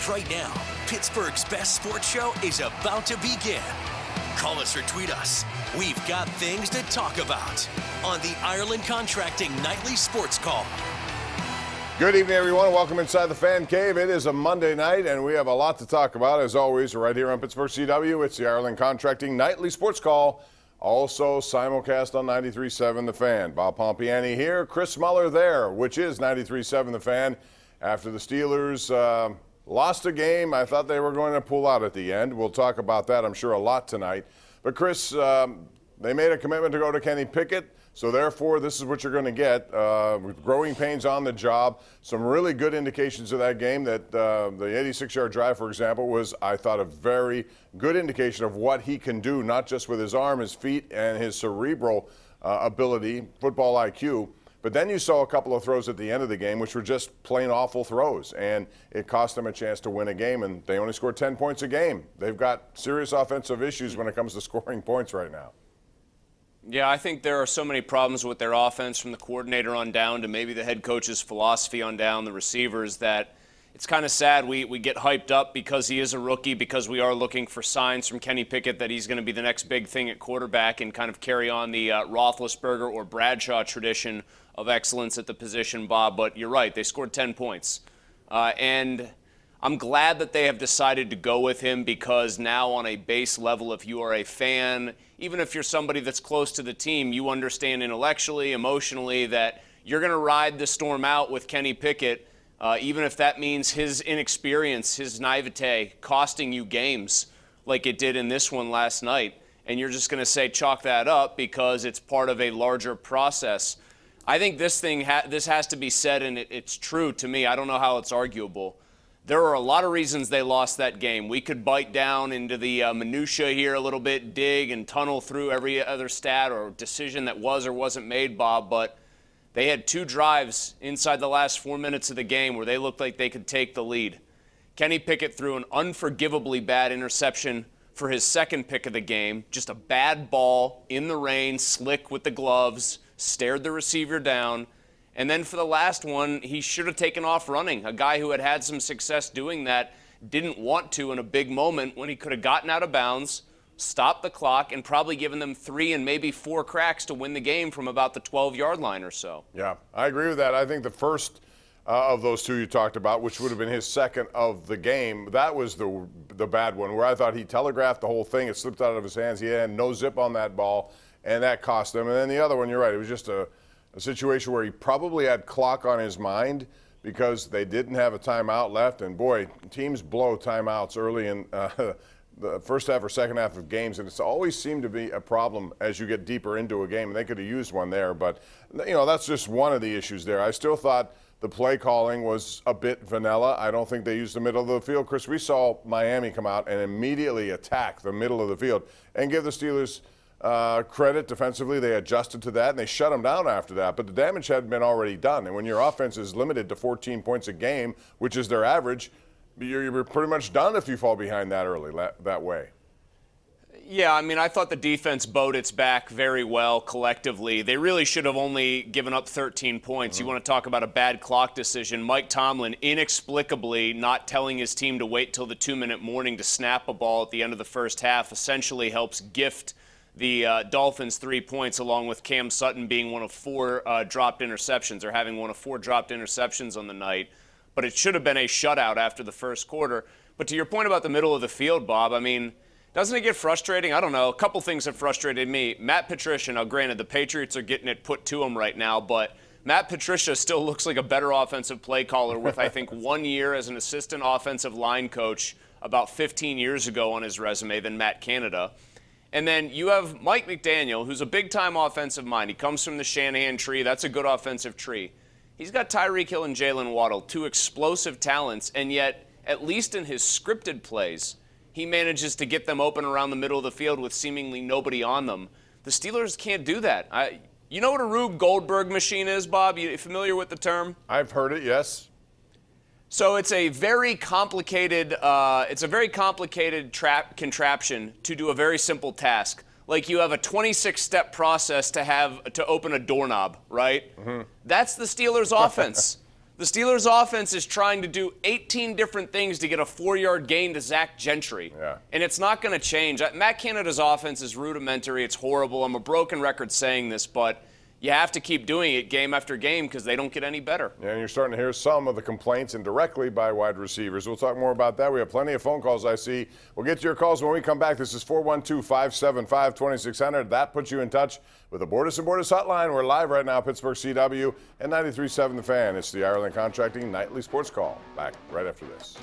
Right now, Pittsburgh's best sports show is about to begin. Call us or tweet us. We've got things to talk about on the Ireland Contracting Nightly Sports Call. Good evening, everyone. Welcome inside the Fan Cave. It is a Monday night, and we have a lot to talk about. As always, right here on Pittsburgh CW, it's the Ireland Contracting Nightly Sports Call. Also simulcast on 93.7 The Fan. Bob Pompeani here, Chris Mueller there, which is 93.7 The Fan. After the Steelers lost a game, I thought they were going to pull out at the end. We'll talk about that, I'm sure, a lot tonight. But, Chris, they made a commitment to go to Kenny Pickett. So, therefore, this is what you're going to get. With growing pains on the job, some really good indications of that game. That the 86-yard drive, for example, was, I thought, a very good indication of what he can do, not just with his arm, his feet, and his cerebral ability, football IQ. But then you saw a couple of throws at the end of the game, which were just plain awful throws, and it cost them a chance to win a game, and they only scored 10 points a game. They've got serious offensive issues when it comes to scoring points right now. Yeah, I think there are so many problems with their offense from the coordinator on down to maybe the head coach's philosophy on down, the receivers, that it's kind of sad. We get hyped up because he is a rookie, because we are looking for signs from Kenny Pickett that he's going to be the next big thing at quarterback and kind of carry on the Roethlisberger or Bradshaw tradition of excellence at the position, Bob. But you're right, they scored 10 points. And I'm glad that they have decided to go with him, because now on a base level, if you are a fan, even if you're somebody that's close to the team, you understand intellectually, emotionally, that you're going to ride the storm out with Kenny Pickett, even if that means his inexperience, his naivete costing you games like it did in this one last night. And you're just going to say chalk that up because it's part of a larger process. I think this has to be said, and it's true to me. I don't know how it's arguable. There are a lot of reasons they lost that game. We could bite down into the minutia here a little bit, dig and tunnel through every other stat or decision that was or wasn't made, Bob, but they had two drives inside the last 4 minutes of the game where they looked like they could take the lead. Kenny Pickett threw an unforgivably bad interception for his second pick of the game, just a bad ball in the rain, slick with the gloves, stared the receiver down. And then for the last one, he should have taken off running. A guy who had had some success doing that didn't want to in a big moment when he could have gotten out of bounds, stopped the clock, and probably given them 3 and maybe 4 cracks to win the game from about the 12-yard line or so. Yeah, I agree with that. I think the first of those two you talked about, which would have been his second of the game, that was the bad one, where I thought he telegraphed the whole thing. It slipped out of his hands. He had no zip on that ball, and that cost them. And then the other one, you're right, it was just a situation where he probably had clock on his mind because they didn't have a timeout left. And, boy, teams blow timeouts early in the first half or second half of games, and it's always seemed to be a problem as you get deeper into a game. And they could have used one there. But, that's just one of the issues there. I still thought the play calling was a bit vanilla. I don't think they used the middle of the field. Chris, we saw Miami come out and immediately attack the middle of the field and give the Steelers credit defensively. They adjusted to that, and they shut them down after that. But the damage had been already done. And when your offense is limited to 14 points a game, which is their average, you're pretty much done if you fall behind that early that way. Yeah, I thought the defense bowed its back very well collectively. They really should have only given up 13 points. You want to talk about a bad clock decision. Mike Tomlin inexplicably not telling his team to wait till the 2-minute warning to snap a ball at the end of the first half essentially helps gift the Dolphins 3 points, along with Cam Sutton being one of 4 dropped interceptions, or having one of 4 dropped interceptions on the night. But it should have been a shutout after the first quarter. But to your point about the middle of the field, Bob, doesn't it get frustrating? I don't know. A couple things have frustrated me. Matt Patricia, now granted, the Patriots are getting it put to him right now, but Matt Patricia still looks like a better offensive play caller with, I think, 1 year as an assistant offensive line coach about 15 years ago on his resume than Matt Canada. And then you have Mike McDaniel, who's a big-time offensive mind. He comes from the Shanahan tree. That's a good offensive tree. He's got Tyreek Hill and Jalen Waddle, 2 explosive talents, and yet, at least in his scripted plays, he manages to get them open around the middle of the field with seemingly nobody on them. The Steelers can't do that. You know what a Rube Goldberg machine is, Bob? You familiar with the term? I've heard it, yes. So it's a very complicated contraption to do a very simple task. Like you have a 26-step process to open a doorknob, right? Mm-hmm. That's the Steelers' offense. The Steelers' offense is trying to do 18 different things to get a 4-yard gain to Zach Gentry. Yeah. And it's not going to change. Matt Canada's offense is rudimentary. It's horrible. I'm a broken record saying this, but you have to keep doing it game after game because they don't get any better. Yeah, and you're starting to hear some of the complaints indirectly by wide receivers. We'll talk more about that. We have plenty of phone calls, I see. We'll get to your calls when we come back. This is 412-575-2600. That puts you in touch with the Bordas & Bordas hotline. We're live right now, Pittsburgh CW and 93.7 The Fan. It's the Ireland Contracting Nightly Sports Call. Back right after this.